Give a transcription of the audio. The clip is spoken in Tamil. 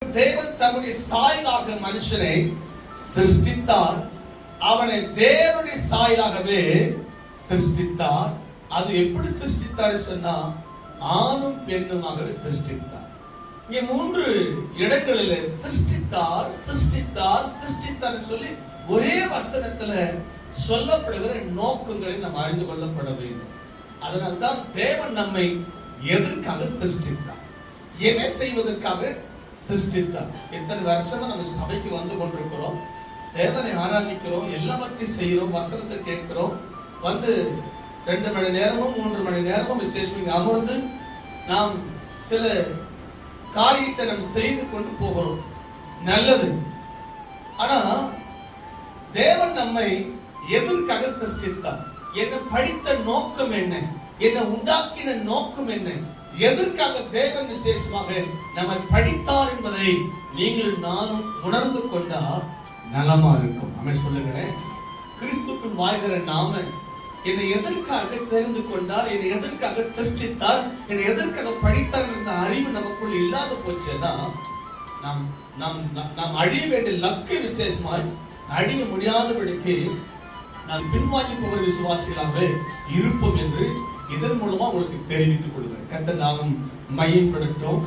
தேவன் தம்முடைய சாயலாக மனுஷனை சிருஷ்டித்தார். அவனை தேவனுடைய சாயலாகவே சிருஷ்டித்தார். அது எப்படி சிருஷ்டித்தார் சொன்னா ஆணும் பெண்ணுமாகவே சிருஷ்டித்தார். இங்கே 3 இடங்களில் சிருஷ்டித்தார் சிருஷ்டித்தார் சிருஷ்டித்தார் சொல்லி ஒரே வசனத்துல சொல்லப்படுகிற நோக்கங்களை நாம் அறிந்து கொள்ளப்பட வேண்டும். அதனால்தான் தேவன் நம்மை எதற்காக சிருஷ்டித்தார், எதை செய்வதற்காக சிருஷ்டித்தார். எத்தனை வருஷமா நம்ம சபைக்கு வந்து கொண்டிருக்கிறோம், தேவனை ஆராதிக்கிறோம், எல்லாவற்றையும் செய்கிறோம், வசனத்தை கேட்கிறோம், வந்து 2 மணி நேரமும் 3 மணி நேரமும் விசேஷம் அமர்ந்து நாம் சில காரியத்தை நாம் செய்து கொண்டு போகிறோம். நல்லது. ஆனா தேவன் நம்மை எதற்காக சிருஷ்டித்தார், என்ன படித்த நோக்கம் என்ன, என்ன உண்டாக்கின நோக்கம் என்ன, எதற்காக தேவன் விசேஷமாக நம்மை படித்தார் என்பதை நீங்கள் நானும் உணர்ந்து கொண்டா நலமா இருக்கும். அமை சொல்லுகிறேன், கிறிஸ்துக்குள் வாழ்கிற நாம என்னை எதற்காக தெரிந்து கொண்டார், என்னை எதற்காக சிருஷ்டித்தார், என்னை எதற்காக படித்தார் என்ற அறிவு நமக்குள் இல்லாத போச்சுன்னா நாம் அழிய வேண்டிய லக்கு விசேஷமாய் அழிய முடியாதபடிக்கு நான் பின்வாங்கி போகிற விசுவாசிகளாக இருப்போம் என்று இதன் மூலமா உங்களுக்கு தெரிவித்துக் கொள்கிறேன். கர்த்தர் நாமம் மையப்படுத்தும்.